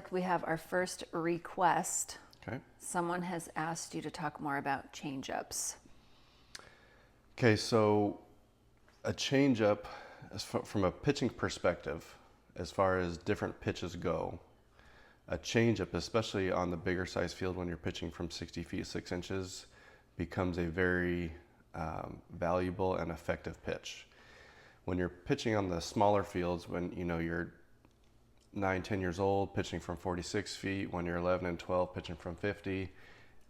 like we have our first request. Okay. Someone has asked you to talk more about change-ups. Okay, so a changeup, from a pitching perspective, as far as different pitches go, a changeup, especially on the bigger size field when you're pitching from 60 feet 6 inches, becomes a very valuable and effective pitch. When you're pitching on the smaller fields, when you're 9, 10 years old, pitching from 46 feet, when you're 11 and 12, pitching from 50,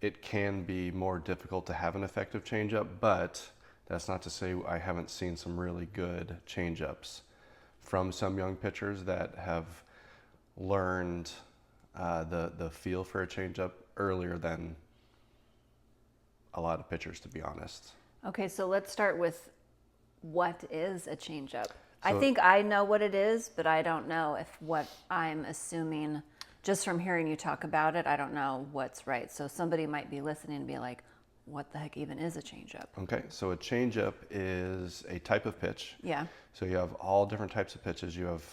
it can be more difficult to have an effective changeup, but that's not to say I haven't seen some really good changeups from some young pitchers that have learned the feel for a changeup earlier than a lot of pitchers, to be honest. Okay, so let's start with what is a changeup. I So- think I know what it is, but I don't know if what I'm assuming, just from hearing you talk about it, I don't know what's right. So somebody might be listening and be like, what the heck even is a changeup? Okay, so a changeup is a type of pitch. Yeah, So you have all different types of pitches. You have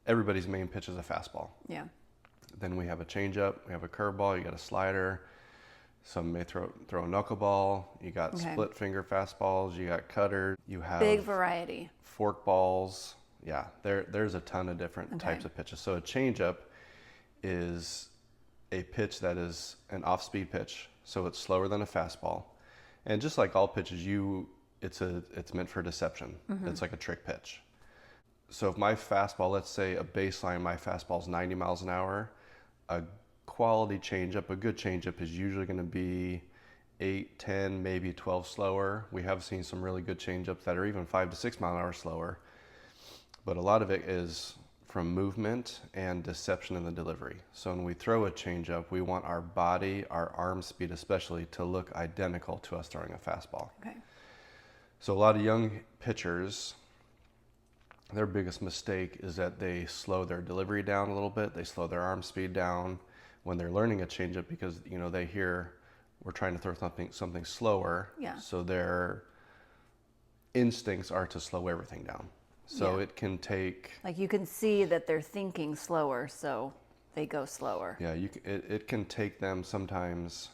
everybody's main pitch is a fastball. yeah. Then we have a changeup, we have a curveball, you got a slider. Some may throw a knuckleball. You got Okay. split finger fastballs. You got cutters. You have Big variety. fork balls. Yeah, there's a ton of different Okay. types of pitches. So a changeup is a pitch that is an off-speed pitch, so it's slower than a fastball. And just like all pitches, it's meant for deception. It's like a trick pitch. So if my fastball, let's say a baseline, my fastball is 90 miles an hour, a quality changeup, a good changeup is usually going to be 8, 10, maybe 12 slower. We have seen some really good changeups that are even 5 to 6 mile an hour slower. But a lot of it is from movement and deception in the delivery. So when we throw a changeup, we want our body, our arm speed especially, to look identical to us throwing a fastball. Okay. So a lot of young pitchers, their biggest mistake is that they slow their delivery down a little bit. They slow their arm speed down when they're learning a changeup because they hear we're trying to throw something slower. Yeah. So their instincts are to slow everything down. So Yeah. it can take. Like you can see that they're thinking slower, so they go slower. Yeah, it can take them sometimes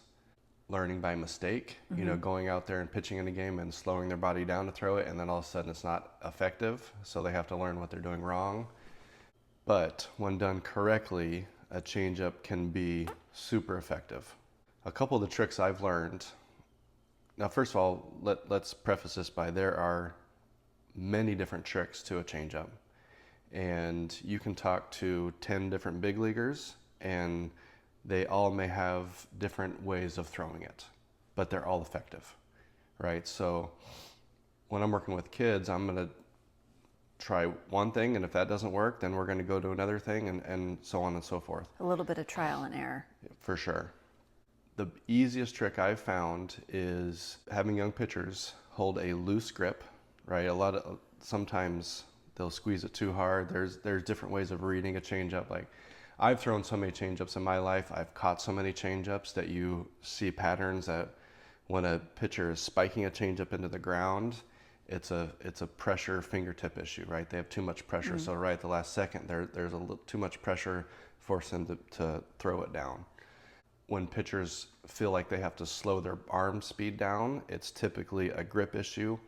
learning by mistake, going out there and pitching in a game and slowing their body down to throw it, and then all of a sudden it's not effective, so they have to learn what they're doing wrong. But when done correctly, a changeup can be super effective. A couple of the tricks I've learned. Now, first of all, let's preface this by there are many different tricks to a changeup. And you can talk to 10 different big leaguers and they all may have different ways of throwing it, but they're all effective, right? So when I'm working with kids, I'm going to try one thing, and if that doesn't work, then we're going to go to another thing, and so on and so forth. A little bit of trial and error. For sure. The easiest trick I've found is having young pitchers hold a loose grip, right? Sometimes they'll squeeze it too hard. There's different ways of reading a changeup. Like I've thrown so many changeups in my life. I've caught so many changeups that you see patterns that when a pitcher is spiking a changeup into the ground, it's a pressure fingertip issue, right? They have too much pressure. So right at the last second, there's a little too much pressure forcing them to throw it down. When pitchers feel like they have to slow their arm speed down, it's typically a grip issue.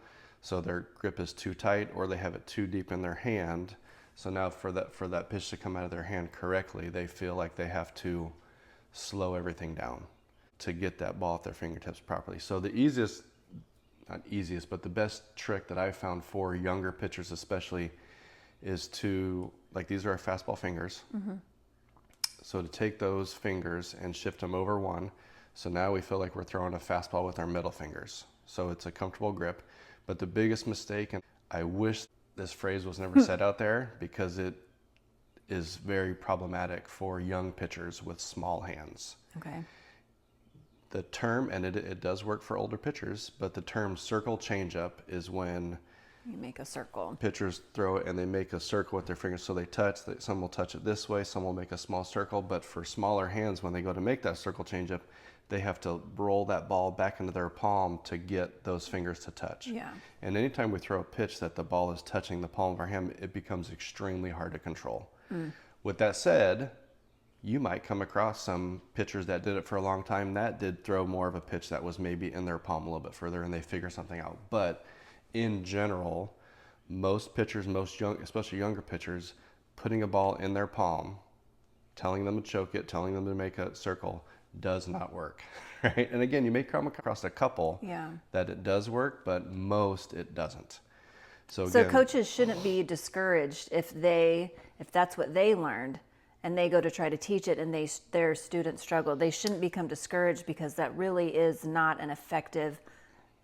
So their grip is too tight or they have it too deep in their hand. So now for that pitch to come out of their hand correctly, they feel like they have to slow everything down to get that ball off their fingertips properly. So the not easiest, but the best trick that I've found for younger pitchers especially is these are our fastball fingers. Mm-hmm. So to take those fingers and shift them over one. So now we feel like we're throwing a fastball with our middle fingers. So it's a comfortable grip. But the biggest mistake, and I wish this phrase was never said out there because it is very problematic for young pitchers with small hands. Okay. The term, and it does work for older pitchers, but the term circle changeup is when You make a circle. pitchers throw it and they make a circle with their fingers. So they touch, some will touch it this way, some will make a small circle, but for smaller hands, when they go to make that circle changeup, they have to roll that ball back into their palm to get those fingers to touch. Yeah. And anytime we throw a pitch that the ball is touching the palm of our hand, it becomes extremely hard to control. With that said, you might come across some pitchers that did it for a long time that did throw more of a pitch that was maybe in their palm a little bit further and they figure something out. But in general, most pitchers, especially younger pitchers, putting a ball in their palm, telling them to choke it, telling them to make a circle, does not work, right? And again, you may come across a couple that it does work, but most it doesn't. So So again, coaches shouldn't be discouraged if that's what they learned and they go to try to teach it and their students struggle. They shouldn't become discouraged because that really is not an effective,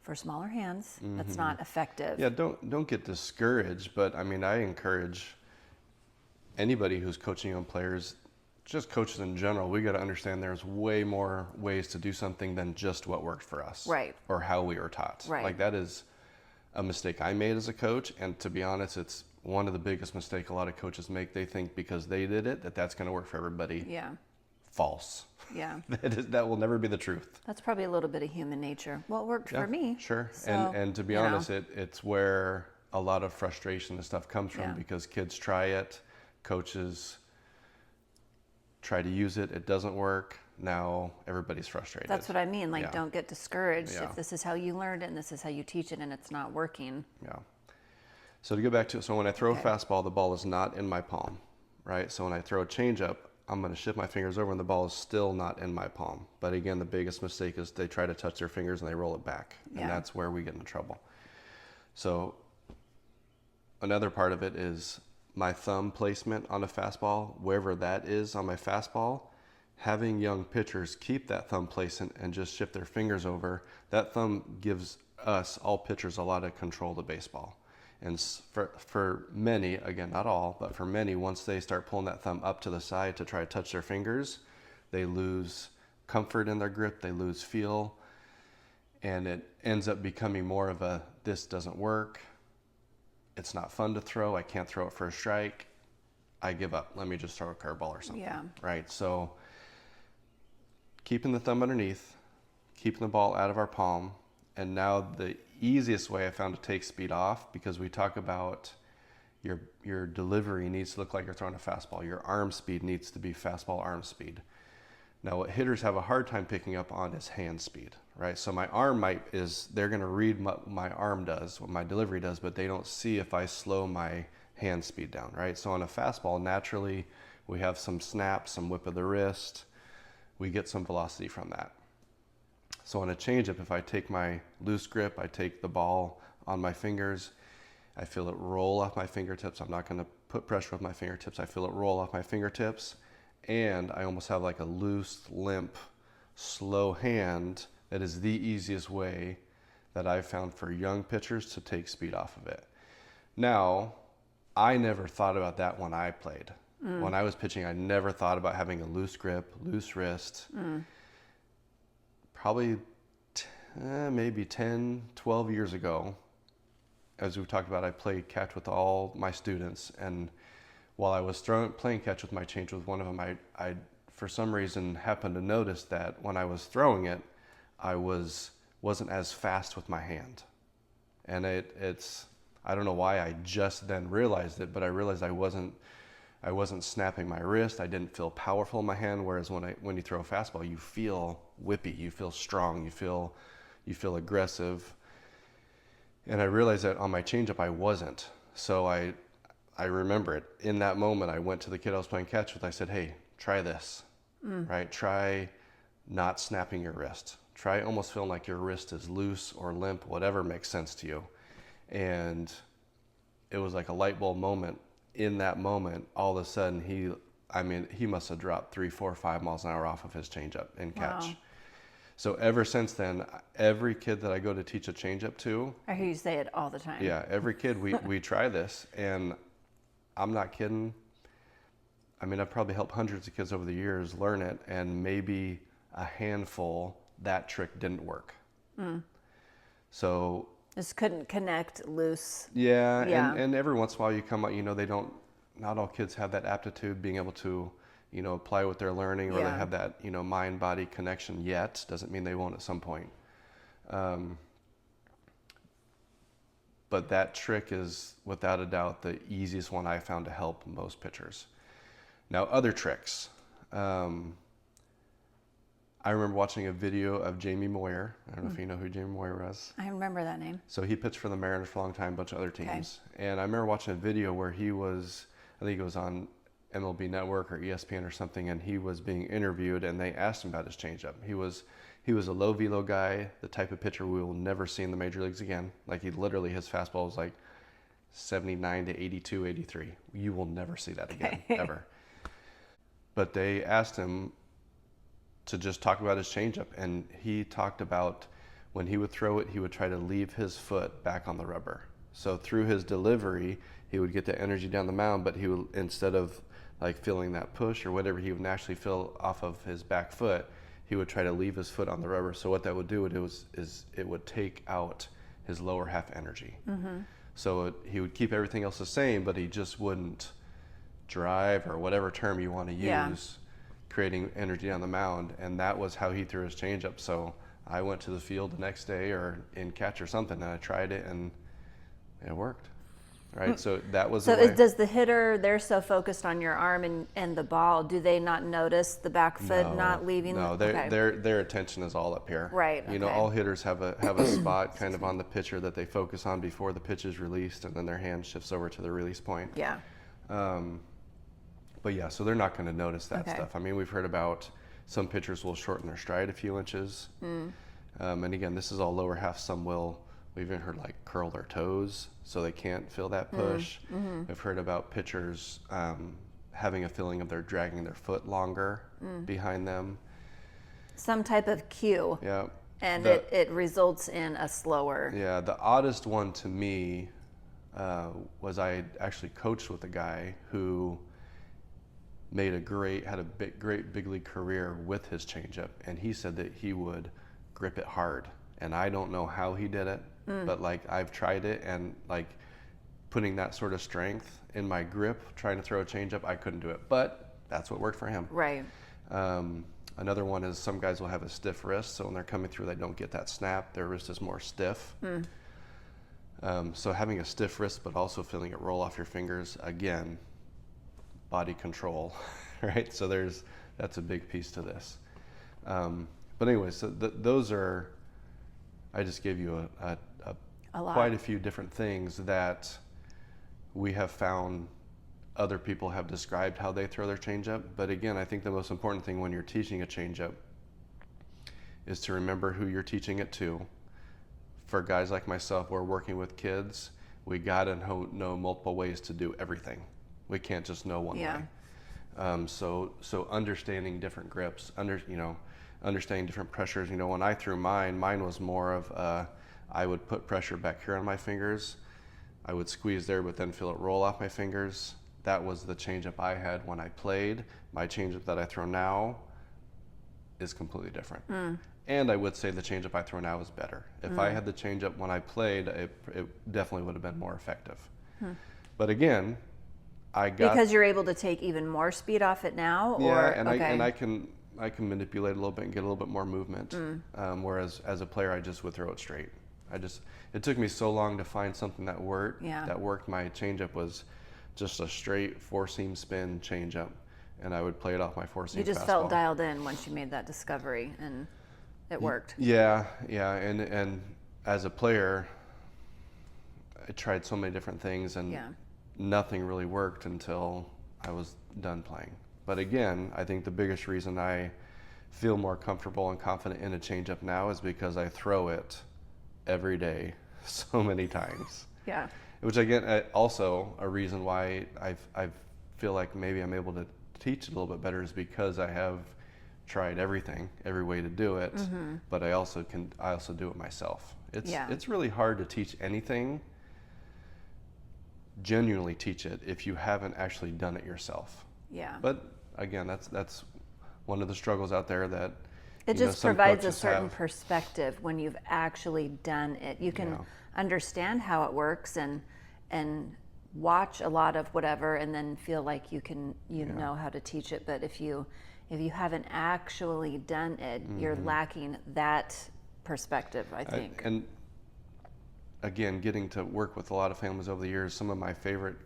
for smaller hands, that's not effective. yeah, don't get discouraged, but I mean, I encourage anybody who's coaching young players, just coaches in general, we got to understand there's way more ways to do something than just what worked for us. Right. Or how we were taught. Right. Like that is a mistake I made as a coach, and to be honest, it's one of the biggest mistakes a lot of coaches make. They think because they did it that's going to work for everybody. Yeah. False. Yeah. That will never be the truth. That's probably a little bit of human nature. Well, it worked for me. Sure. So, and to be you know. honest, it's where a lot of frustration and stuff comes from because kids try it, coaches try to use it, it doesn't work. Now everybody's frustrated. That's what I mean. Like, don't get discouraged Yeah. if this is how you learned it and this is how you teach it and it's not working. Yeah. So to go back to, so when I throw a fastball, the ball is not in my palm, right? So when I throw a changeup, I'm going to shift my fingers over and the ball is still not in my palm. But again, the biggest mistake is they try to touch their fingers and they roll it back. And that's where we get into trouble. So another part of it is my thumb placement on a fastball, wherever that is on my fastball. Having young pitchers keep that thumb placement and just shift their fingers over, that thumb gives us, all pitchers, a lot of control of the baseball. And for many, again, not all, but for many, once they start pulling that thumb up to the side to try to touch their fingers, they lose comfort in their grip, they lose feel, and it ends up becoming more of a, this doesn't work, it's not fun to throw, I can't throw it for a strike, I give up, let me just throw a curveball or something. Yeah. Right, so keeping the thumb underneath, keeping the ball out of our palm, and now the easiest way I found to take speed off, because we talk about your delivery needs to look like you're throwing a fastball. Your arm speed needs to be fastball arm speed. Now what hitters have a hard time picking up on is hand speed, right? So my arm they're going to read what my arm does, what my delivery does, but they don't see if I slow my hand speed down, right? So on a fastball, naturally, we have some snap, some whip of the wrist. We get some velocity from that. So on a changeup, if I take my loose grip, I take the ball on my fingers, I feel it roll off my fingertips. I'm not going to put pressure with my fingertips. I feel it roll off my fingertips, and I almost have like a loose, limp, slow hand. That is the easiest way that I've found for young pitchers to take speed off of it. Now, I never thought about that when I played. When I was pitching, I never thought about having a loose grip, loose wrist. Probably maybe 10, 12 years ago, as we've talked about, I played catch with all my students. And while I was playing catch with my change with one of them, I for some reason happened to notice that when I was throwing it, I wasn't as fast with my hand. And it's I don't know why I just then realized it, but I realized I wasn't snapping my wrist. I didn't feel powerful in my hand. Whereas when you throw a fastball, you feel whippy, you feel strong, you feel aggressive. And I realized that on my changeup, I wasn't. So I remember it. In that moment, I went to the kid I was playing catch with. I said, hey, try this, right? Try not snapping your wrist. Try almost feeling like your wrist is loose or limp, whatever makes sense to you. And it was like a light bulb moment. In that moment, all of a sudden, he must have dropped 3, 4, 5 miles an hour off of his changeup in catch. Wow. So ever since then, every kid that I go to teach a changeup to, I hear you say it all the time. yeah, every kid we try this, and I'm not kidding. I mean, I've probably helped hundreds of kids over the years learn it, and maybe a handful that trick didn't work. So Just couldn't connect loose. yeah. Yeah. And every once in a while you come out, not all kids have that aptitude, being able to, apply what they're learning, or they have that, mind-body connection yet. Doesn't mean they won't at some point. But that trick is without a doubt the easiest one I found to help most pitchers. Now, other tricks. I remember watching a video of Jamie Moyer. I don't know if you know who Jamie Moyer was. I remember that name. So he pitched for the Mariners for a long time, a bunch of other teams. And I remember watching a video where he was, I think it was on MLB Network or ESPN or something, and he was being interviewed, and they asked him about his changeup. He was a low velo guy, the type of pitcher we will never see in the major leagues again. Like his fastball was like 79 to 82, 83. You will never see that again, ever. But they asked him to just talk about his changeup, and he talked about when he would throw it, he would try to leave his foot back on the rubber. So through his delivery, he would get the energy down the mound, but he would, instead of like feeling that push or whatever he would naturally feel off of his back foot, he would try to leave his foot on the rubber. So what that would do is it would take out his lower half energy. Mm-hmm. So he would keep everything else the same, but he just wouldn't drive, or whatever term you want to use, creating energy down the mound. And that was how he threw his changeup. So I went to the field the next day or in catch or something, and I tried it, and it worked. Right, so that was. So does the hitter? They're so focused on your arm and the ball. Do they not notice the back foot not leaving? No, their attention is all up here. Right. You know, all hitters have a spot kind of on the pitcher that they focus on before the pitch is released, and then their hand shifts over to the release point. Yeah. But yeah, so they're not going to notice that stuff. I mean, we've heard about some pitchers will shorten their stride a few inches, and again, this is all lower half. Some will. We've even heard like curl their toes so they can't feel that push. Mm-hmm. We've heard about pitchers having a feeling of they're dragging their foot longer behind them. Some type of cue. Yeah. And it results in a slower. Yeah, the oddest one to me was I actually coached with a guy who had a great big league career with his changeup, and he said that he would grip it hard. And I don't know how he did it, but like I've tried it, and like putting that sort of strength in my grip, trying to throw a changeup, I couldn't do it. But that's what worked for him. Right. Another one is some guys will have a stiff wrist, so when they're coming through, they don't get that snap. Their wrist is more stiff. So having a stiff wrist, but also feeling it roll off your fingers, again, body control, right? So that's a big piece to this. But anyway, so those are. I just gave you quite a few different things that we have found other people have described how they throw their changeup. But again, I think the most important thing when you're teaching a changeup is to remember who you're teaching it to. For guys like myself, we're working with kids. We gotta know multiple ways to do everything. We can't just know one way. So understanding different grips, understanding different pressures. You know, when I threw mine was more of I would put pressure back here on my fingers. I would squeeze there, but then feel it roll off my fingers. That was the changeup I had when I played. My changeup that I throw now is completely different. And I would say the changeup I throw now is better. If I had the changeup when I played, it definitely would have been more effective. But again, because you're able to take even more speed off it now. I can manipulate a little bit and get a little bit more movement. Whereas as a player, I just would throw it straight. It took me so long to find something that worked. That worked. My changeup was just a straight four-seam spin changeup, and I would play it off my four-seam fastball. You just felt dialed in once you made that discovery, and it worked. Yeah, and as a player, I tried so many different things, and nothing really worked until I was done playing. But again, I think the biggest reason I feel more comfortable and confident in a changeup now is because I throw it every day so many times. Yeah. Which again, also a reason why I feel like maybe I'm able to teach it a little bit better is because I have tried every way to do it, but I also do it myself. It's really hard to teach anything, genuinely teach it, if you haven't actually done it yourself. Yeah. But again, that's one of the struggles out there that it just provides a certain perspective when you've actually done it. You can understand how it works and watch a lot of whatever and then feel like you know how to teach it. But if you haven't actually done it, you're lacking that perspective, I think. And again, getting to work with a lot of families over the years, some of my favorite,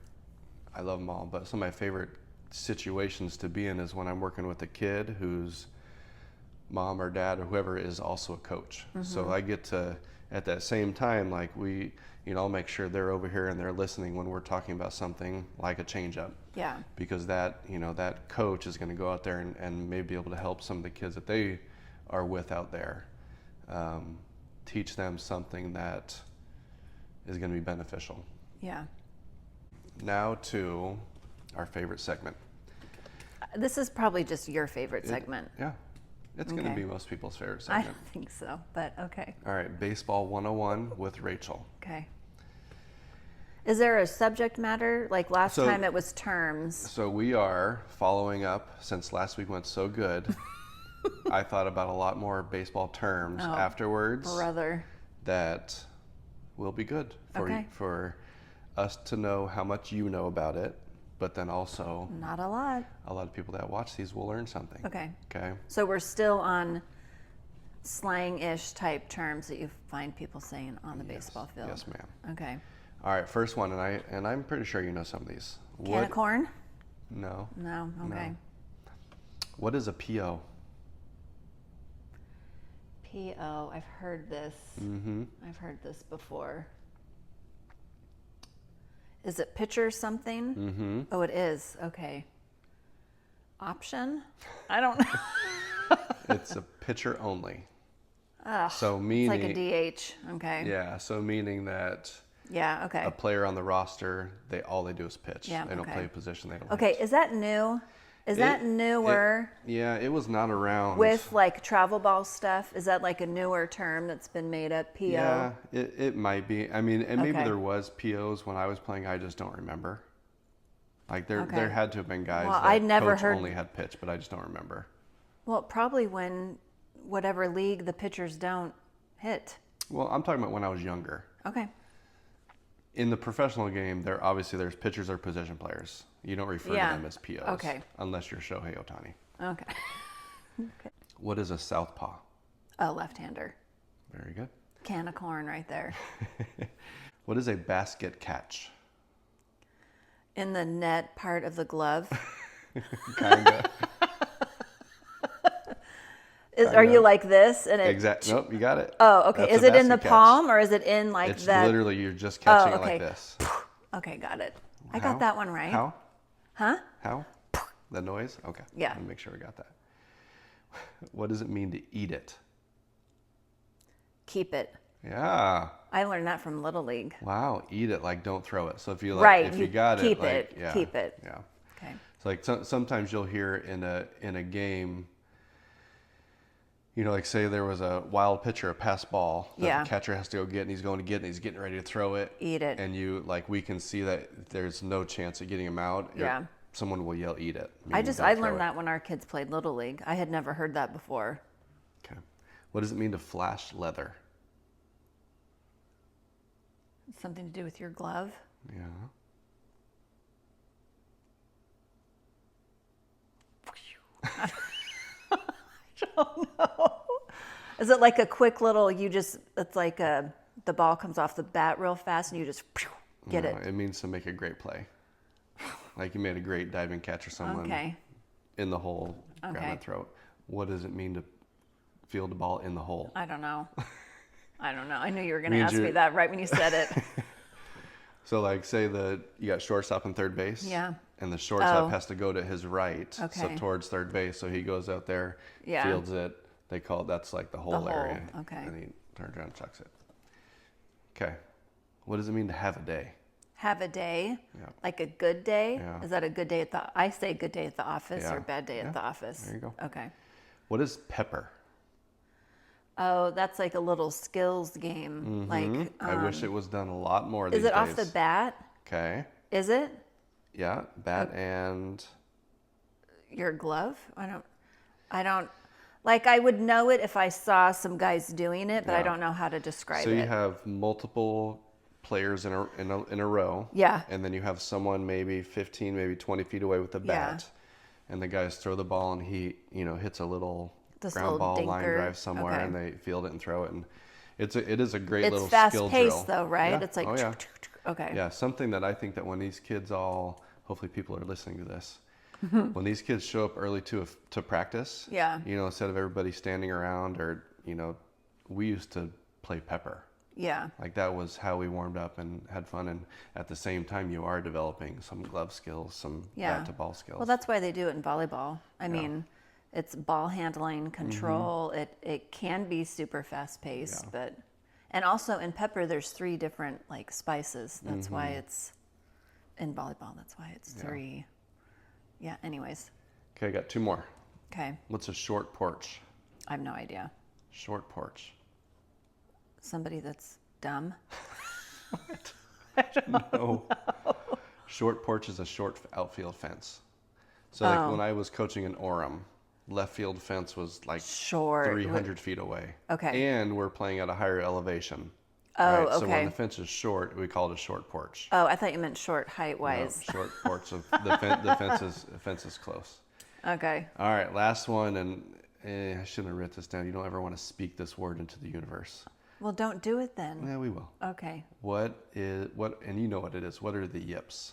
I love them all, but some of my favorite situations to be in is when I'm working with a kid whose mom or dad or whoever is also a coach. So I get to, at that same time, like I'll make sure they're over here and they're listening when we're talking about something like a changeup. Yeah. Because that coach is going to go out there and maybe be able to help some of the kids that they are with out there, teach them something that is going to be beneficial. Yeah. Now to our favorite segment. This is probably just your favorite segment. Yeah. It's going to Okay. be most people's favorite I segment. don't think so, but okay. All right, Baseball 101 with Rachel. Okay. Is there a subject matter? Like last So- time it was terms. So we are following up, since last week went so good. I thought about a lot more baseball terms Oh, afterwards Brother. that will be good for Okay. for us to know how much you know about it, but then also Not a lot. a lot of people that watch these will learn something. Okay. Okay. So we're still on slang-ish type terms that you find people saying on the baseball field. Yes, ma'am. Okay. All right, first one, and I'm pretty sure you know some of these. Can of corn? No. No. Okay. No. What is a PO? PO. I've heard this. Mm-hmm. I've heard this before. Is it pitcher something? Mm-hmm. Oh, it is. Okay. Option? I don't know. It's a pitcher only. Ugh, So it's meaning, like a DH. Okay. yeah. So meaning that Yeah. Okay. a player on the roster, all they do is pitch. Yeah, They don't okay. play a position. They don't. Okay. Is that new? Is that newer Yeah, it was not around. with like travel ball stuff? Is that like a newer term that's been made up? PO. Yeah, it might be. I mean, and maybe Okay. there was POs when I was playing. I just don't remember. Like there Okay. had to have been guys Well, that I never coach heard- only had pitch, but I just don't remember. Well, probably when whatever league the pitchers don't hit. Well, I'm talking about when I was younger. Okay. In the professional game, there's pitchers or position players. You don't refer Yeah. to them as POs. Okay. Unless you're Shohei Ohtani. Okay. What is a southpaw? A left-hander. Very good. Can of corn right there. What is a basket catch? In the net part of the glove. Kinda. Are you like this? And it. Exact. Nope, you got it. Oh, okay. That's Is a it in the basket catch. palm or is it in like It's that? literally you're just catching okay. it like this. Okay, got it. I How? got that one right. How? Huh? How? The noise? Okay. Yeah. Let me make sure we got that. What does it mean to eat it? Keep it. Yeah. I learned that from Little League. Wow. Eat it, like don't throw it. So if you like, Right, if you you got keep it, like, it, yeah, keep it. Yeah. Okay. It's like sometimes you'll hear in a game, like say there was a wild pitcher, a pass ball that Yeah. the catcher has to go get, and he's going to get, and he's getting ready to throw it. Eat it. And we can see that there's no chance of getting him out. Yeah. Someone will yell, "Eat it." I meaning don't throw learned it. that when our kids played Little League. I had never heard that before. Okay. What does it mean to flash leather? Something to do with your glove. Yeah. I don't know. Is it like a quick little? It's like the ball comes off the bat real fast and you just get No, it. It means to make a great play. Like you made a great diving catch or someone Okay. in the hole, grab Okay. and throw it. What does it mean to field the ball in the hole? I don't know. I knew you were going to Means ask me you're- that right when you said it. So like say you got shortstop and third base. Yeah. And the shortstop Oh. has to go to his right, so Okay. towards third base. So he goes out there, Yeah. fields it. They call it, that's like the hole hole, area. okay. And he turns around and chucks it. Okay. What does it mean to have a day? Have a day, Yeah. like a good day. Yeah. Is that a good day at I say good day at the office Yeah. or bad day Yeah. at the office. There you go. Okay. What is pepper? Oh, that's like a little skills game. Like, I wish it was done a lot more these is it days. off the bat? Okay. Is it Yeah, bat and your glove? I don't. Like I would know it if I saw some guys doing it, but I Yeah. don't know how to describe so it. you have multiple players in a row. Yeah. And then you have someone maybe 15, maybe 20 feet away with the Yeah. bat. And the guys throw the ball and he, hits a little This ground little ball line dinker. drive somewhere Okay. and they field it and throw it. And it is a great It's little fast skill paced drill. though, right? Yeah. It's like oh, yeah. okay. Yeah, something that I think that when these kids hopefully people are listening to this, when these kids show up early to practice, Yeah. you know, instead of everybody standing around or, you know, we used to play pepper. Yeah. Like that was how we warmed up and had fun. And at the same time, you are developing some glove skills, some Yeah. bat to ball skills. Well, that's why they do it in volleyball. I mean, it's ball handling, control. It can be super fast paced, but and also in pepper, there's 3 different like spices. That's why it's in volleyball. That's why it's 3. Yeah. Anyways. Okay, I got 2 more. Okay. What's a short porch? I have no idea. Short porch. Somebody that's dumb. No. Short porch is a short outfield fence. So like when I was coaching in Orem, left field fence was like Short. 300 feet away. Okay. And we're playing at a higher elevation. Oh, right? So when okay. the fence is short, we call it a short porch. Oh, I thought you meant short height No, wise. short porch of the fence is close. Okay. All right, last one, and I shouldn't have written this down. You don't ever want to speak this word into the universe. Well, don't do it then. Yeah, we will. Okay. And you know what it is. What are the yips?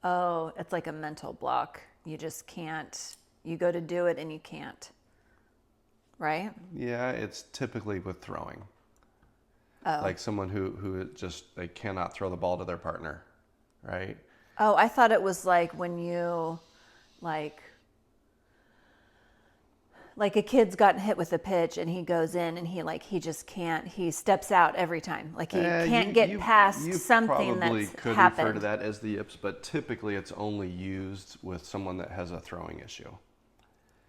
Oh, it's like a mental block. You just can't. You go to do it and you can't. Right? Yeah, it's typically with throwing. Oh. Like someone who just, they cannot throw the ball to their partner, right? Oh, I thought it was like when you, like a kid's gotten hit with a pitch and he goes in and he just can't, he steps out every time. Like he can't get past something You probably that's could happened. refer to that as the yips, but typically it's only used with someone that has a throwing issue.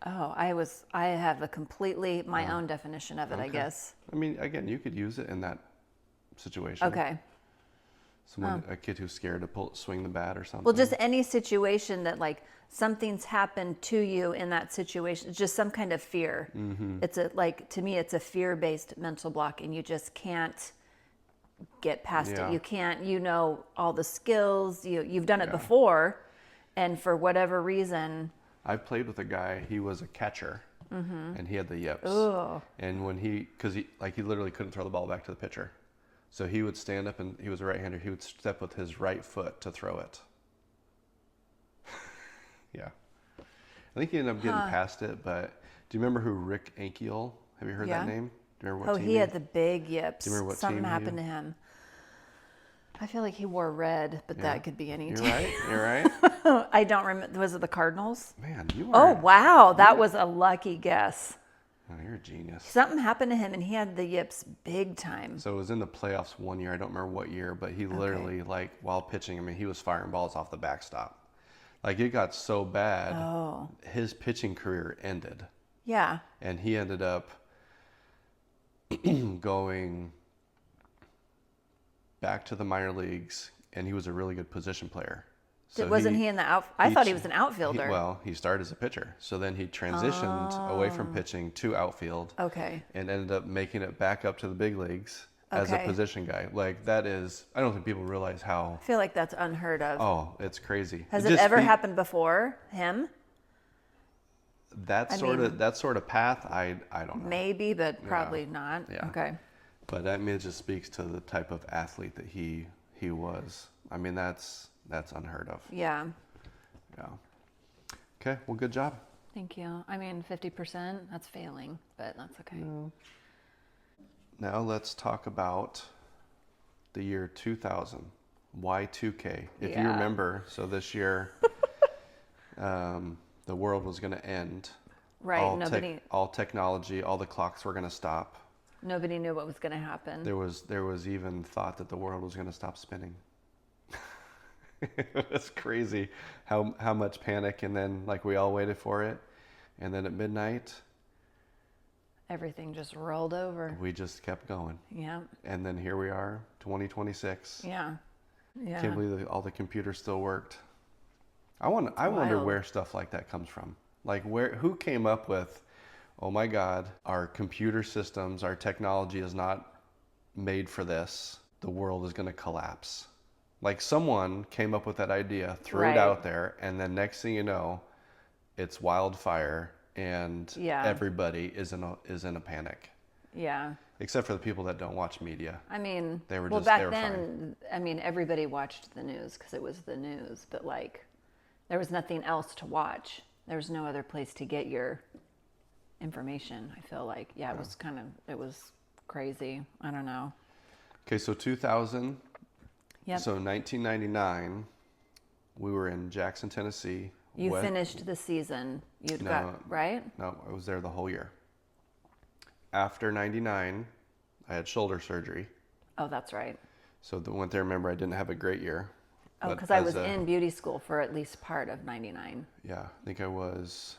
Oh, I have a completely my own definition of it, I guess. I mean, again, you could use it in that situation. Okay. A kid who's scared to swing the bat or something. Well, just any situation that like something's happened to you in that situation, it's just some kind of fear. Mm-hmm. It's to me, it's a fear-based mental block, and you just can't get past Yeah. it. You can't, all the skills, you've done it before, and for whatever reason. I played with a guy, he was a catcher, and he had the yips. Ugh. And when he literally couldn't throw the ball back to the pitcher. So he would stand up, and he was a right-hander, he would step with his right foot to throw it. Yeah. I think he ended up getting past it, but do you remember who Rick Ankiel? Have you heard that name? Do you remember what team He had the big yips. Do you remember what Something team he happened to him. I feel like he wore red, but that could be any You're team. right. You're right. I don't remember. Was it the Cardinals? Man, you Oh, are. wow. That was a lucky guess. Oh, you're a genius. Something happened to him and he had the yips big time. So it was in the playoffs one year. I don't remember what year, but he literally, like, while pitching, I mean, he was firing balls off the backstop. Like, it got so bad, his pitching career ended. Yeah. And he ended up going back to the minor leagues, and he was a really good position player. So Wasn't he in the out? I thought he was an outfielder. He started as a pitcher. So then he transitioned away from pitching to outfield. Okay. And ended up making it back up to the big leagues as a Okay. position guy. Like, that is, I don't think people realize how, I feel like that's unheard of. oh, it's crazy. Has it just ever happened before him? That sort of path, I don't know. Maybe, but probably not. Yeah. Okay. But that it just speaks to the type of athlete that he was. I mean, that's unheard of. Yeah. Yeah. Okay. Well, good job. Thank you. I mean, 50%, that's failing, but that's okay. Now let's talk about the year 2000, Y2K. If you Yeah. remember, so this year, the world was going to end. Right. All technology, all the clocks were going to stop. Nobody knew what was going to happen. There was even thought that the world was going to stop spinning. It's crazy how much panic, and then like we all waited for it, and then at midnight Everything just rolled over. we just kept going, Yeah. and then here we are, 2026. Yeah. Yeah. Can't believe that all the computers still worked. I wonder wild. where stuff like that comes from. Like who came up with, oh my God, our computer systems, our technology is not made for this. The world is going to collapse. Like someone came up with that idea, threw Right. it out there, and then next thing you know, it's wildfire, and Yeah. everybody is in a panic. Yeah. Except for the people that don't watch media. I mean, They were well, just- back they were then, I mean, everybody watched the news because it was the news, but like there was nothing else to watch. There was no other place to get your information. I feel like, yeah, it was crazy. I don't know. Okay, so 2000. Yep. So 1999, we were in Jackson, Tennessee. You finished the season. Right? No, I was there the whole year. After 99, I had shoulder surgery. Oh, that's right. So went there. Remember, I didn't have a great year. Oh, because I was in beauty school for at least part of 99. Yeah, I think I was,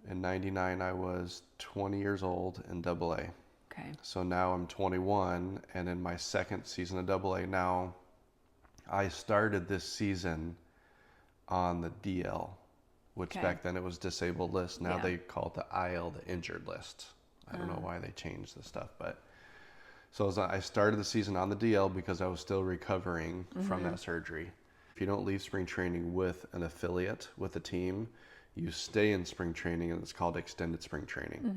in 99, I was 20 years old in AA. Okay. So now I'm 21 and in my second season of AA. Now, I started this season on the DL, which back then it was disabled list. Now they call it the IL, the injured list. I don't know why they changed the stuff, but so I started the season on the DL because I was still recovering from that surgery. If you don't leave spring training with an affiliate, with a team, you stay in spring training, and it's called extended spring training.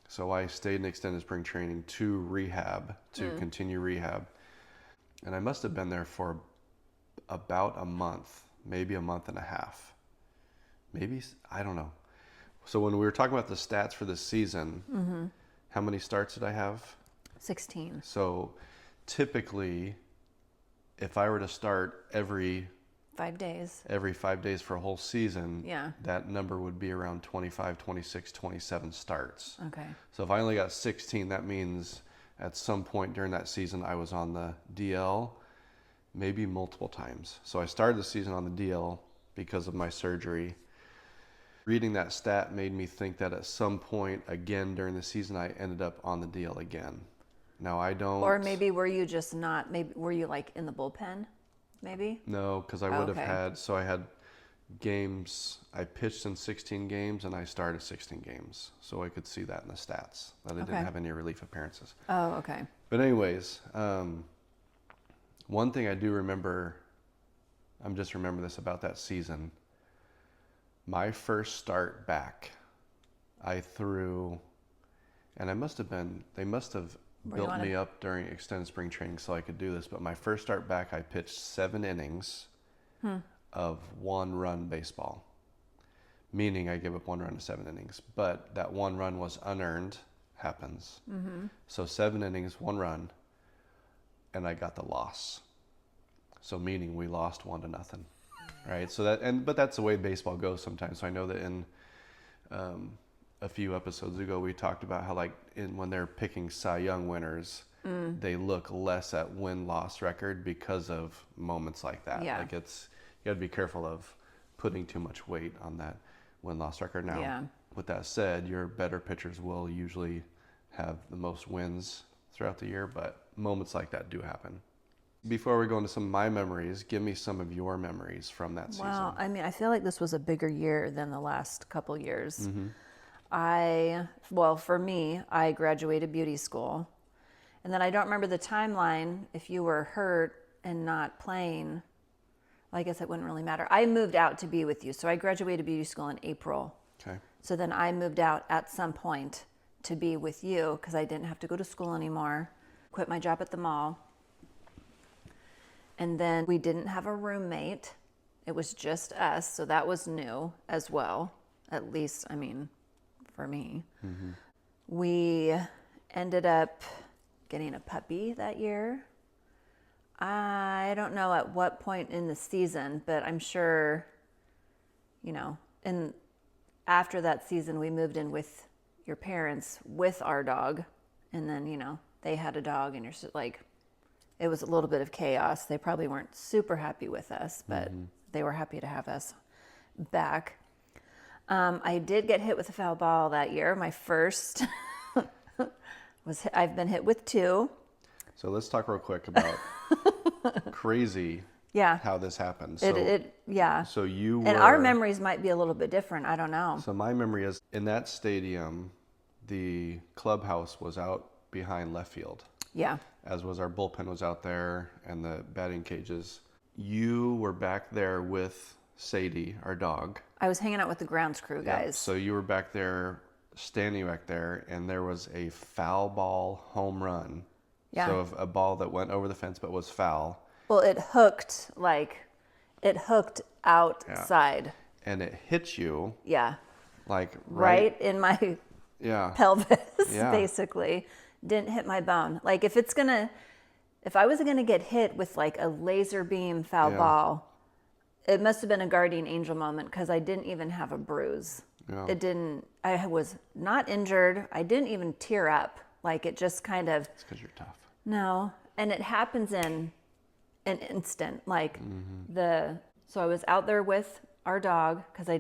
So I stayed in extended spring training to rehab, to continue rehab. And I must have been there for about a month, maybe a month and a half. Maybe, I don't know. So when we were talking about the stats for this season, how many starts did I have? 16. So typically, if I were to start every 5 days. Every 5 days for a whole season, Yeah. that number would be around 25, 26, 27 starts. Okay. So if I only got 16, that means at some point during that season, I was on the DL, maybe multiple times. So I started the season on the DL because of my surgery. Reading that stat made me think that at some point again during the season, I ended up on the DL again. Now I don't. Or maybe were you just not, maybe were you like in the bullpen? Maybe? No, because I would have Okay. had, so I had games, I pitched in 16 games and I started 16 games. So I could see that in the stats, that I Okay. didn't have any relief appearances. Oh, okay. But anyways, one thing I do remember, just remember this about that season. My first start back, I threw, and they must have built me up during extended spring training so I could do this. But my first start back, I pitched 7 innings of 1-run baseball, meaning I gave up 1 run in 7 innings. But that 1 run was unearned, happens. So 7 innings, 1 run, and I got the loss. So meaning we lost 1-0, right? So but that's the way baseball goes sometimes. So I know that in a few episodes ago, we talked about how when they're picking Cy Young winners, they look less at win-loss record because of moments like that. Yeah. You got to be careful of putting too much weight on that win-loss record. Now, with that said, your better pitchers will usually have the most wins throughout the year, but moments like that do happen. Before we go into some of my memories, give me some of your memories from that season. Well, I mean, I feel like this was a bigger year than the last couple years. For me, I graduated beauty school. And then I don't remember the timeline. If you were hurt and not playing, well, I guess it wouldn't really matter. I moved out to be with you. So I graduated beauty school in April. Okay. So then I moved out at some point to be with you because I didn't have to go to school anymore. Quit my job at the mall. And then we didn't have a roommate. It was just us. So that was new as well. At least, I mean, for me. We ended up getting a puppy that year. I don't know at what point in the season, but I'm sure, and after that season, we moved in with your parents with our dog. And then, they had a dog and you're like, it was a little bit of chaos. They probably weren't super happy with us, but they were happy to have us back. I did get hit with a foul ball that year. My first I've been hit with 2. So let's talk real quick about crazy how this happened. So, So you were... And our memories might be a little bit different. I don't know. So my memory is in that stadium, the clubhouse was out behind left field. Yeah. As was our bullpen was out there and the batting cages. You were back there with Sadie, our dog. I was hanging out with the grounds crew guys. Yeah. So you were back there, standing back there, and there was a foul ball home run. Yeah. So a ball that went over the fence but was foul. Well, it hooked outside. and it hits you Yeah. like Right in my yeah. pelvis, Yeah. basically. Didn't hit my bone. Like if I was gonna get hit with like a laser beam foul Yeah. ball, it must have been a guardian angel moment because I didn't even have a bruise. Yeah. I was not injured. I didn't even tear up. Like it just kind of, It's because you're tough. no. And it happens in an instant. Like so I was out there with our dog because I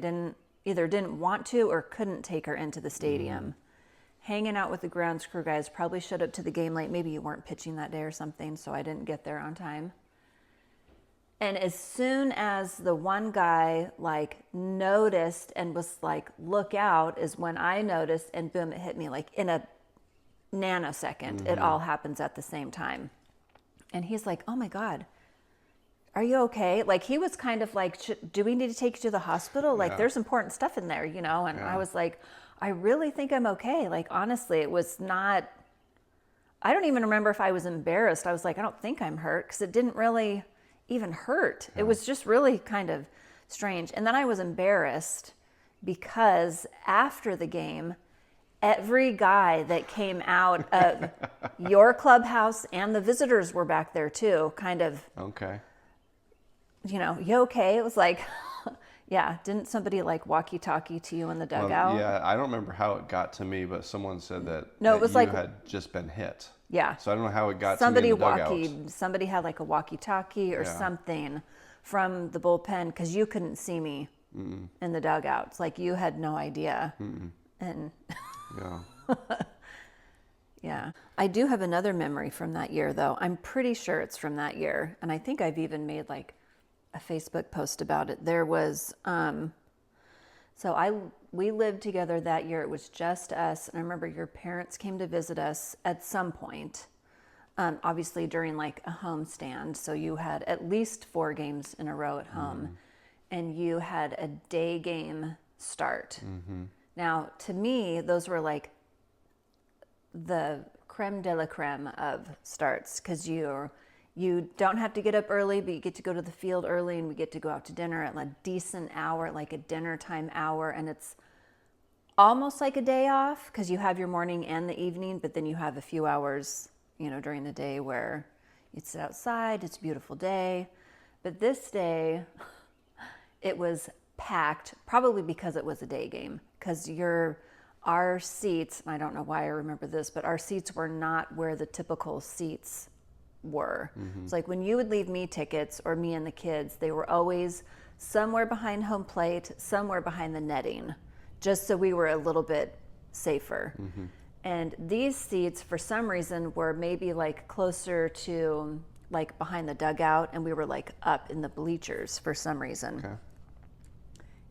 either didn't want to or couldn't take her into the stadium. Hanging out with the grounds crew guys, probably showed up to the game late. Maybe you weren't pitching that day or something, so I didn't get there on time. And as soon as the one guy like noticed and was like, look out, is when I noticed, and boom, it hit me like in a nanosecond. It all happens at the same time. And he's like, oh my God, are you okay? Like he was kind of like, do we need to take you to the hospital? Like there's important stuff in there, And I was like, I really think I'm okay. Like, honestly, it was not, I don't even remember if I was embarrassed. I was like, I don't think I'm hurt because it didn't really even hurt. It was just really kind of strange. And then I was embarrassed because after the game, every guy that came out of your clubhouse and the visitors were back there too, kind of, Okay. you okay? It was like, yeah, didn't somebody like walkie-talkie to you in the dugout? Yeah, I don't remember how it got to me, but someone said that, No, it was you like, had just been hit. Yeah. So I don't know how it got somebody to me in the dugout. Somebody had like a walkie-talkie or something from the bullpen because you couldn't see me in the dugouts. Like you had no idea. And Yeah. yeah. I do have another memory from that year though. I'm pretty sure it's from that year. And I think I've even made like a Facebook post about it. There was, we lived together that year. It was just us. And I remember your parents came to visit us at some point, obviously during like a home stand. So you had at least 4 games in a row at home and you had a day game start. Now, to me, those were like the creme de la creme of starts because you don't have to get up early, but you get to go to the field early and we get to go out to dinner at a decent hour, like a dinner time hour. And it's almost like a day off because you have your morning and the evening, but then you have a few hours, during the day where you sit outside. It's a beautiful day. But this day, it was packed, probably because it was a day game, because our seats, and I don't know why I remember this, but our seats were not where the typical seats were. It's like when you would leave me tickets or me and the kids, they were always somewhere behind home plate, somewhere behind the netting, just so we were a little bit safer. And these seats, for some reason, were maybe like closer to like behind the dugout, and we were like up in the bleachers for some reason. Okay.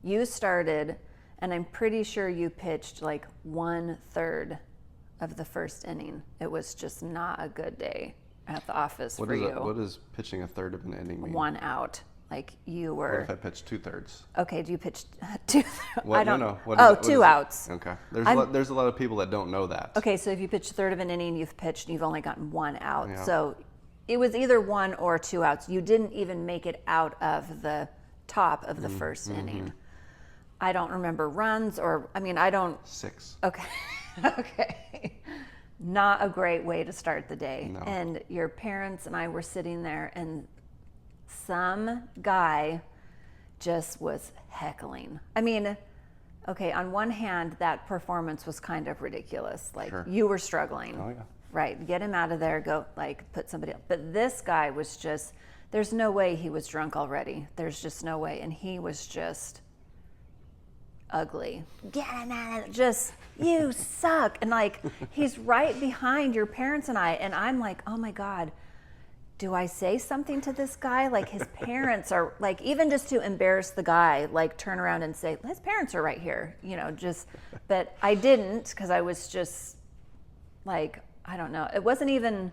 You started, and I'm pretty sure you pitched like 1/3 of the first inning. It was just not a good day at the office for you. What does pitching a third of an inning mean? 1 out. Like you What were. if I pitched 2/3? Okay, do you pitch 2? What? I don't No. What oh, is 2 outs. Okay. There's a lot of people that don't know that. Okay, so if you pitch 1/3 of an inning, you've pitched and you've only gotten 1 out. Yeah. So it was either 1 or 2 outs. You didn't even make it out of the top of the first inning. I don't remember runs I don't. 6. Okay. Okay. Not a great way to start the day. No. And your parents and I were sitting there and some guy just was heckling. I mean, okay, on one hand, that performance was kind of ridiculous. Like Sure. you were struggling. Oh, yeah. Right. Get him out of there. Go like put somebody else. But this guy was just, there's no way he was drunk already. There's just no way. And he was just ugly. Get him out of just, you suck. And like, he's right behind your parents and I. And I'm like, oh my God, do I say something to this guy? Like his parents are like, even just to embarrass the guy, like turn around and say, his parents are right here, but I didn't because I was just like, I don't know. It wasn't even,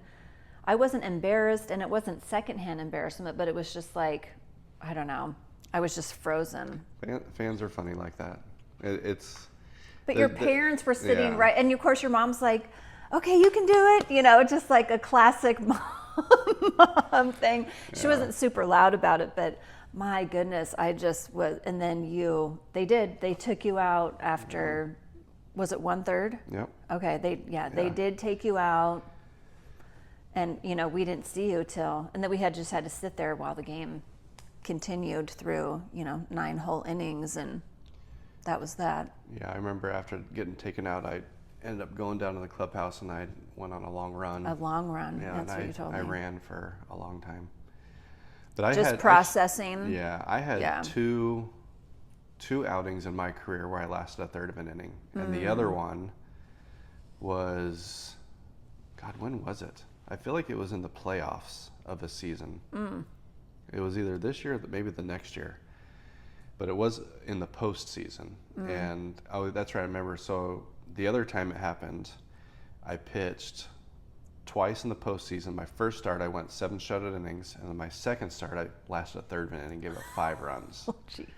I wasn't embarrassed and it wasn't secondhand embarrassment, but it was just like, I don't know. I was just frozen. Fans are funny like that. But your parents were sitting yeah. right, and of course your mom's like, okay, you can do it, just like a classic mom thing. She wasn't super loud about it, but My goodness, I just was, and then they took you out after, was it 1/3? Yep. Okay, they did take you out, and we didn't see you and then we just had to sit there while the game continued through 9 whole innings, and that was that. Yeah, I remember after getting taken out, I ended up going down to the clubhouse and I went on a long run. A long run. Yeah, That's and what you told me. I ran for a long time. But I Just had processing. I had two outings in my career where I lasted 1/3 of an inning, and the other one was, God, when was it? I feel like it was in the playoffs of a season. It was either this year or maybe the next year, but it was in the postseason. And that's right, I remember. So the other time it happened, I pitched twice in the postseason. My first start, I went 7 shutout innings, and then my second start, I lasted 1/3 of an inning and gave up 5 runs. Oh, jeez.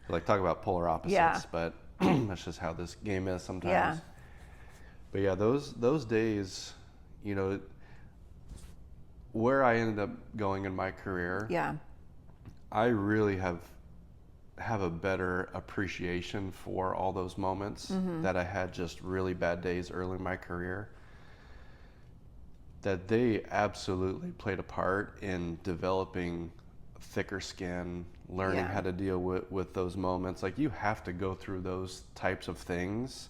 Like, talk about polar opposites, Yeah. but that's just how this game is sometimes. Yeah. But yeah, those days, where I ended up going in my career, Yeah. I really have a better appreciation for all those moments that I had just really bad days early in my career, that they absolutely played a part in developing thicker skin, learning how to deal with those moments. Like, you have to go through those types of things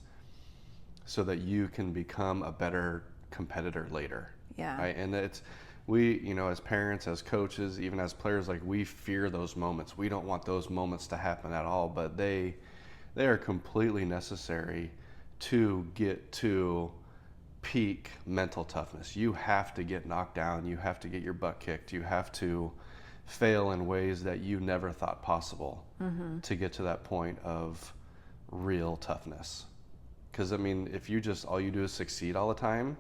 so that you can become a better competitor later. Yeah. Right? And we, as parents, as coaches, even as players, like, we fear those moments. We don't want those moments to happen at all, but they are completely necessary to get to peak mental toughness. You have to get knocked down. You have to get your butt kicked. You have to fail in ways that you never thought possible to get to that point of real toughness. Because, I mean, if all you do is succeed all the time,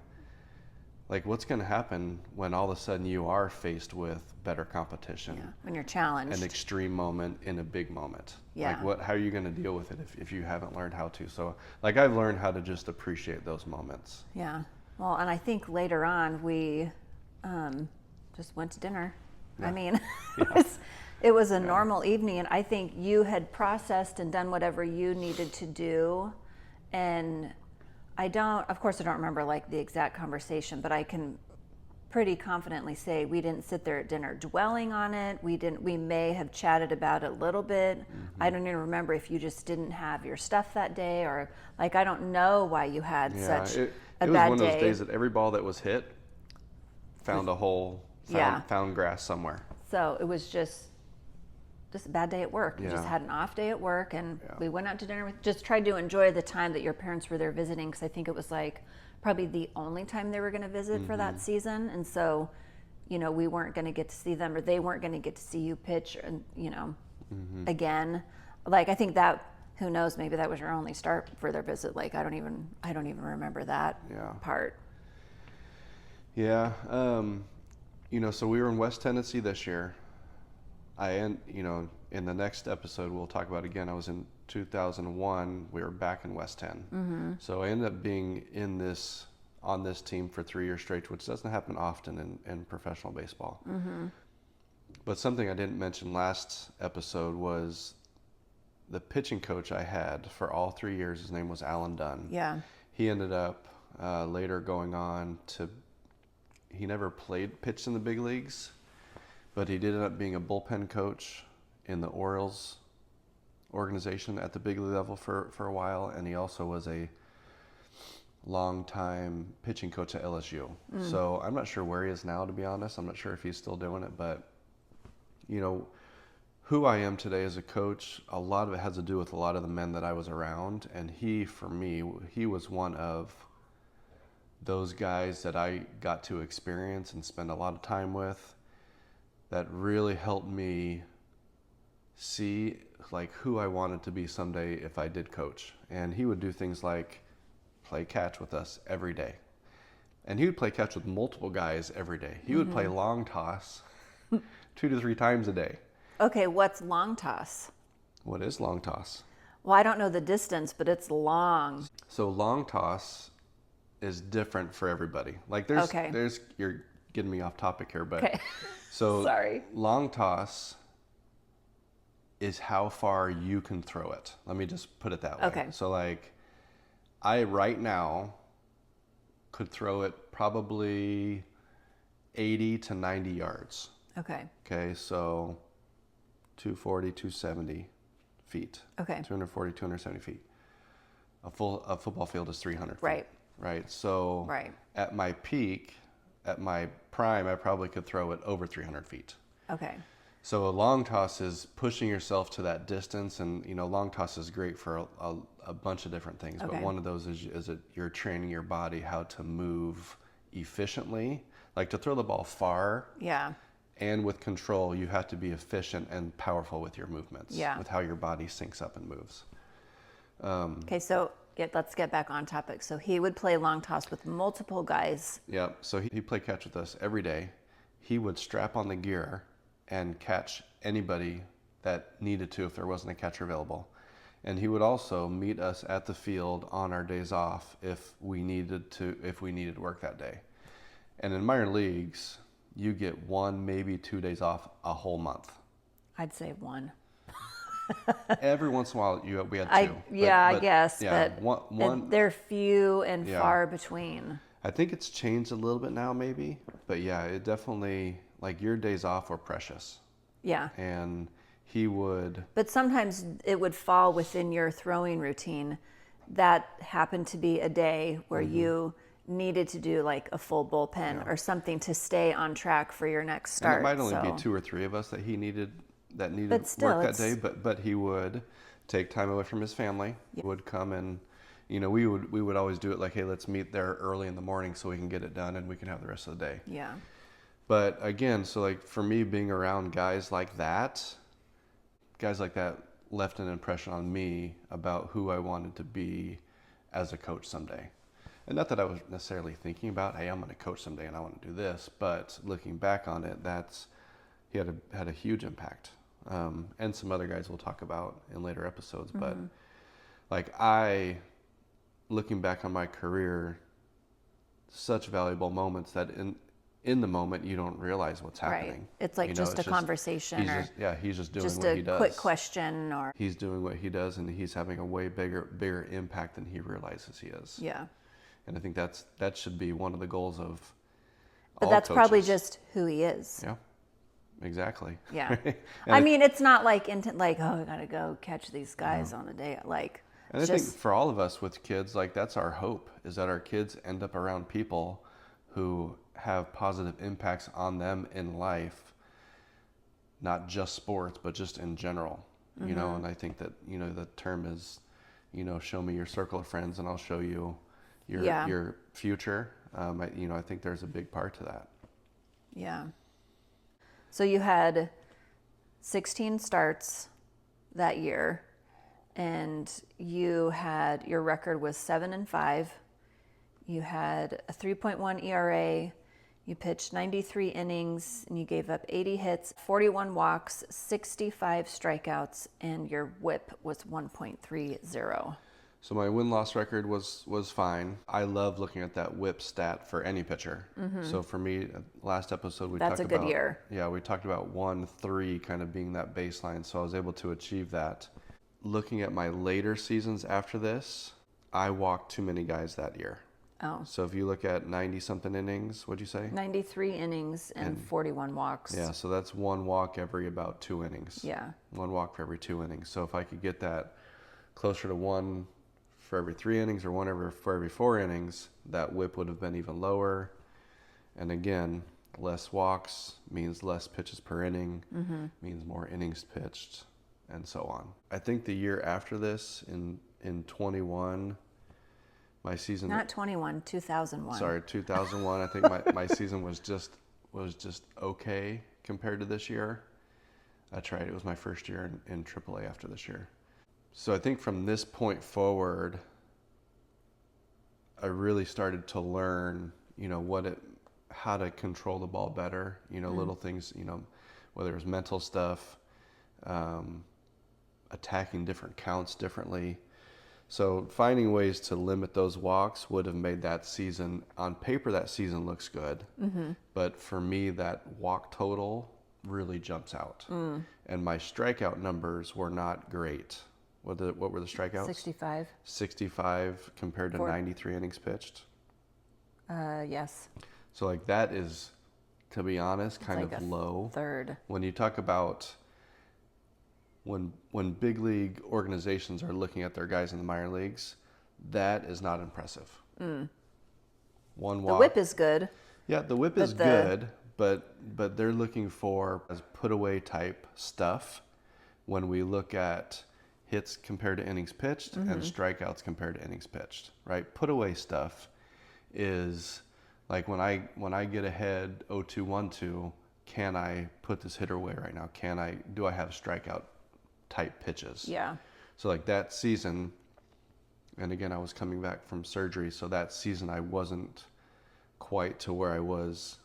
like, what's going to happen when all of a sudden you are faced with better competition? Yeah. When you're challenged. An extreme moment in a big moment. Yeah. Like, how are you going to deal with it if you haven't learned how to? So, like, I've learned how to just appreciate those moments. Yeah. Well, and I think later on we just went to dinner. Yeah. I mean, it was a normal evening, and I think you had processed and done whatever you needed to do. And of course I don't remember like the exact conversation, but I can pretty confidently say we didn't sit there at dinner dwelling on it. We may have chatted about it a little bit. I don't even remember if you just didn't have your stuff that day, or like, I don't know why you had such a bad day. It was one of those days that every ball that was hit found a hole, found grass somewhere. So it was just a bad day at work. You just Yeah. had an off day at work, and we went out to dinner. Just tried to enjoy the time that your parents were there visiting, because I think it was like probably the only time they were going to visit for that season. And so, we weren't going to get to see them, or they weren't going to get to see you pitch, and again. Like, I think that, who knows, maybe that was your only start for their visit. Like, I don't even remember that part. Yeah. So we were in West Tennessee this year. In the next episode we'll talk about again, I was in 2001, we were back in West Tenn. So I ended up being on this team for 3 years straight, which doesn't happen often in professional baseball. But something I didn't mention last episode was the pitching coach I had for all 3 years. His name was Alan Dunn. Yeah. He ended up later going on he never pitched in the big leagues, but he did end up being a bullpen coach in the Orioles organization at the big league level for a while, and he also was a long-time pitching coach at LSU. So I'm not sure where he is now, to be honest. I'm not sure if he's still doing it, but who I am today as a coach, a lot of it has to do with a lot of the men that I was around, and he was one of those guys that I got to experience and spend a lot of time with, that really helped me see like who I wanted to be someday if I did coach. And he would do things like play catch with us every day. And he would play catch with multiple guys every day. He would play long toss 2 to 3 times a day. Okay, what's long toss? What is long toss? Well, I don't know the distance, but it's long. So long toss is different for everybody. Like you're getting me off topic here, but Okay. so Sorry. long toss is how far you can throw it. Let me just put it that way. Okay. So like, I right now could throw it probably 80 to 90 yards. Okay. Okay, so 240, 270 feet. Okay. 240, 270 feet. A football field is 300 feet. Right. Right. So Right. at my peak, at my prime, I probably could throw it over 300 feet. Okay. So a long toss is pushing yourself to that distance, and long toss is great for a bunch of different things. Okay. But one of those is that you're training your body how to move efficiently, like to throw the ball far. Yeah. And with control, you have to be efficient and powerful with your movements. Yeah. With how your body syncs up and moves. Okay, so let's get back on topic. So he would play long toss with multiple guys. Yeah. So he played catch with us every day. He would strap on the gear and catch anybody that needed to if there wasn't a catcher available. And he would also meet us at the field on our days off if we needed work that day. And in minor leagues, you get 1, maybe 2 days off a whole month. I'd say one. Every once in a while, we had 2. I guess, yeah, but one. they're few and Yeah. far between. I think it's changed a little bit now, maybe. But yeah, it definitely, like, your days off were precious. Yeah. And he would, But sometimes it would fall within your throwing routine. That happened to be a day where you needed to do like a full bullpen or something to stay on track for your next start. and it might only so. be 2 or 3 of us that needed But still, work that day, but he would take time away from his family. He would come and, we would always do it like, hey, let's meet there early in the morning so we can get it done and we can have the rest of the day. Yeah. But again, so like for me, being around guys like that left an impression on me about who I wanted to be as a coach someday. And not that I was necessarily thinking about, hey, I'm going to coach someday and I want to do this, but looking back on it, he had a huge impact. And some other guys we'll talk about in later episodes. But like looking back on my career, such valuable moments that in the moment you don't realize what's happening. Right. It's like just a conversation or he's just doing just what he a does. quick question or He's doing what he does, and he's having a way bigger impact than he realizes he is. yeah. And I think that should be one of the goals of But all that's probably coaches. just who he is. Yeah, exactly. Yeah. And I mean, it's not like like, oh, I gotta go catch these guys on a day. Like, And I think for all of us with kids, like that's our hope, is that our kids end up around people who have positive impacts on them in life, not just sports, but just in general, and I think that, the term is, show me your circle of friends and I'll show you your future. I think there's a big part to that. yeah. So you had 16 starts that year, and your record was 7-5. You had a 3.1 ERA. You pitched 93 innings, and you gave up 80 hits, 41 walks, 65 strikeouts, and your WHIP was 1.30. So my win-loss record was fine. I love looking at that WHIP stat for any pitcher. So for me, last episode we talked about... That's a good year. Yeah, we talked about 1-3 kind of being that baseline, so I was able to achieve that. Looking at my later seasons after this, I walked too many guys that year. Oh. So if you look at 90-something innings, what'd you say? 93 innings and 41 walks. Yeah, so that's 1 walk every about 2 innings. Yeah. 1 walk for every 2 innings. So if I could get that closer to 1 for every 3 innings or 1 for every 4 innings, that WHIP would have been even lower. And again, less walks means less pitches per inning, means more innings pitched, and so on. I think the year after this, in 21, my season... Not 21, 2001. Sorry, 2001. I think my season was just okay compared to this year. That's right. It was my first year in AAA after this year. So I think from this point forward, I really started to learn, how to control the ball better. Little things, whether it was mental stuff, attacking different counts differently. So finding ways to limit those walks would have made that season, on paper, that season looks good. But for me, that walk total really jumps out. And my strikeout numbers were not great. What were the strikeouts? 65. 65 compared to 93 innings pitched. Yes. So like that is, to be honest, kind like of a low. Third. When you talk about when big league organizations are looking at their guys in the minor leagues, that is not impressive. One walk. The whip is good. Yeah, the whip is good, but they're looking for as put away type stuff when we look at hits compared to innings pitched and strikeouts compared to innings pitched, right? Put away stuff is like when I get ahead 0-2, 1-2, can I put this hitter away right now? Do I have strikeout type pitches? Yeah. So like that season, and again, I was coming back from surgery, so that season I wasn't quite to where I was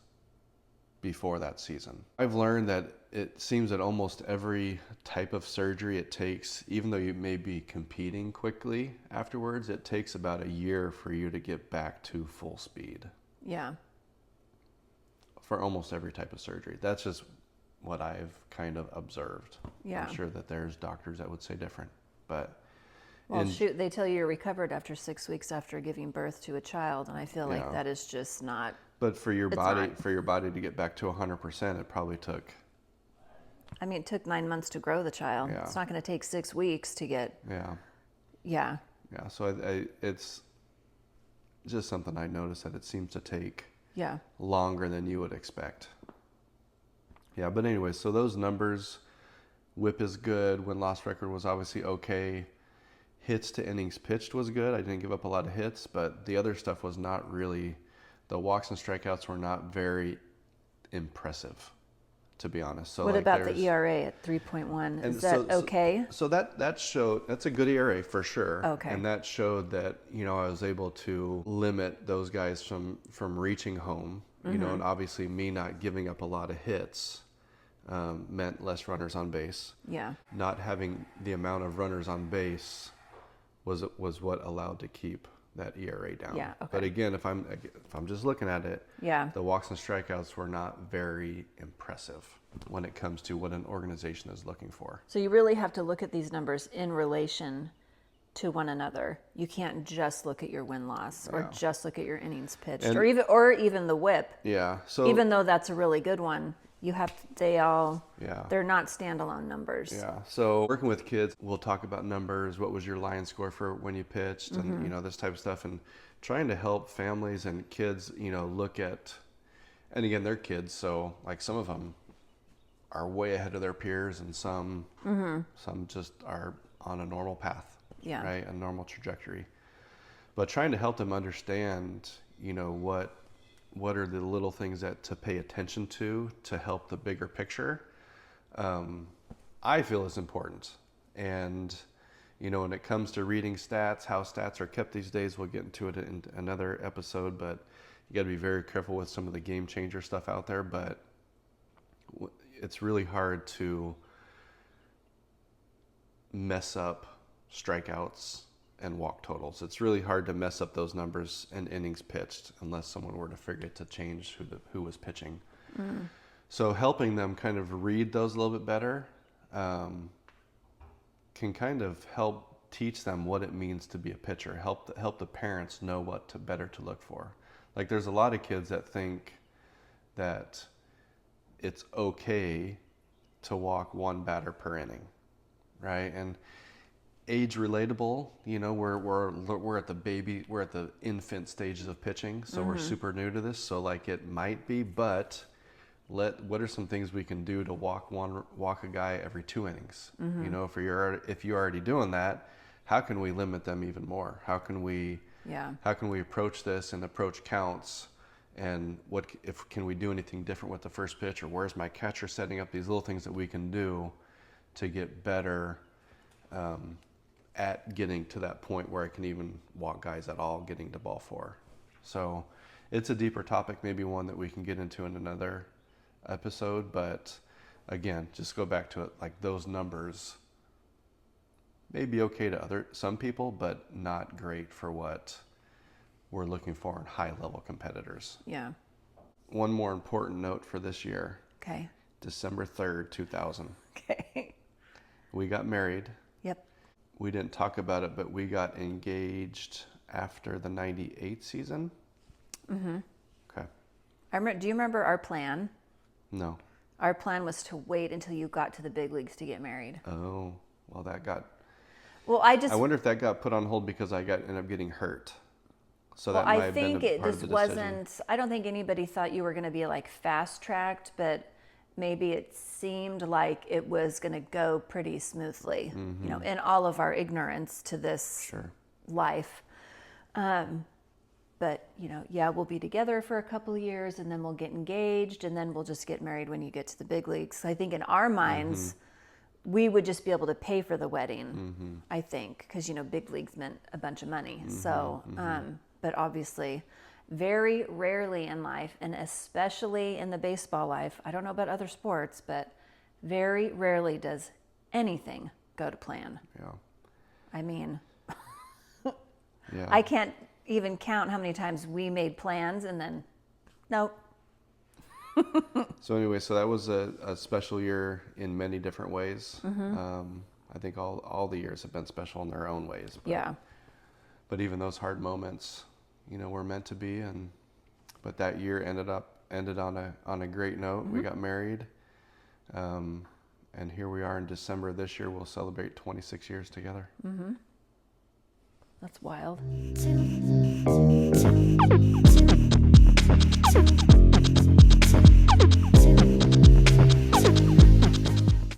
before that season. I've learned that it seems that almost every type of surgery it takes, even though you may be competing quickly afterwards, it takes about a year for you to get back to full speed. Yeah. For almost every type of surgery. That's just what I've kind of observed. Yeah. I'm sure that there's doctors that would say different, but Well, shoot, they tell you you're recovered after 6 weeks after giving birth to a child, and I feel like that is just not. But for your body to get back to 100%, it probably took. I mean, it took 9 months to grow the child. Yeah. It's not going to take 6 weeks to get. Yeah. Yeah. Yeah. So it's just something I noticed that it seems to take Yeah. longer than you would expect. Yeah. But anyway, so those numbers, whip is good. Win-loss record was obviously okay. Hits to innings pitched was good. I didn't give up a lot of hits, but the other stuff was not really. The walks and strikeouts were not very impressive, to be honest. So What like about the ERA at 3.1? Is that okay? So that showed, that's a good ERA for sure. Okay. And that showed that, I was able to limit those guys from reaching home, and obviously me not giving up a lot of hits meant less runners on base. Yeah. Not having the amount of runners on base was what allowed to keep that ERA down. Yeah, okay. But again, if I'm just looking at it, Yeah. the walks and strikeouts were not very impressive when it comes to what an organization is looking for. So you really have to look at these numbers in relation to one another. You can't just look at your win-loss or just look at your innings pitched And- or even the whip. Yeah. So Even though that's a really good one, Yeah. they're not standalone numbers. Yeah. So working with kids, we'll talk about numbers. What was your line score for when you pitched, and this type of stuff, and trying to help families and kids, look at. And again, they're kids, so like some of them are way ahead of their peers, and some just are on a normal path. Yeah. Right, a normal trajectory. But trying to help them understand, what are the little things that to pay attention to help the bigger picture, I feel is important. And, when it comes to reading stats, how stats are kept these days, we'll get into it in another episode, but you got to be very careful with some of the game changer stuff out there. But it's really hard to mess up strikeouts and walk totals. It's really hard to mess up those numbers and innings pitched unless someone were to forget to change who was pitching. So helping them kind of read those a little bit better can kind of help teach them what it means to be a pitcher. Help the parents know what better to look for. Like there's a lot of kids that think that it's okay to walk one batter per inning, right? And age relatable, we're at the infant stages of pitching, so we're super new to this. So like it might be, but what are some things we can do to walk a guy every 2 innings? If you're already doing that, how can we limit them even more? How can we approach this and approach counts? And can we do anything different with the first pitch, or where's my catcher setting up these little things that we can do to get better at getting to that point where I can even walk guys at all, getting to ball 4. So it's a deeper topic, maybe one that we can get into in another episode. But again, just go back to it, like those numbers may be okay to some people, but not great for what we're looking for in high level competitors. Yeah. One more important note for this year. Okay. December 3rd, 2000. Okay. We got married. Yep. We didn't talk about it, but we got engaged after the 98 season. Mm-hmm. Okay. Do you remember our plan? No. Our plan was to wait until you got to the big leagues to get married. Oh, well, that got... Well, I wonder if that got put on hold because I ended up getting hurt. So that might I have been think a it part of just the decision. wasn't, I don't think anybody thought you were going to be like fast tracked, but maybe it seemed like it was going to go pretty smoothly, you know, in all of our ignorance to this Sure. life. But, you know, yeah, we'll be together for a couple of years and then we'll get engaged and then we'll just get married when you get to the big leagues. I think in our minds, we would just be able to pay for the wedding, I think, because, you know, big leagues meant a bunch of money. So, but obviously, very rarely in life, and especially in the baseball life, I don't know about other sports, but very rarely does anything go to plan. Yeah. I mean, Yeah. I can't even count how many times we made plans and then, nope. So anyway, so that was a special year in many different ways. I think all the years have been special in their own ways. But, Yeah. But even those hard moments, you know, were meant to be. But that year ended on a great note. We got married, and here we are in December of this year. We'll celebrate 26 years together. That's wild.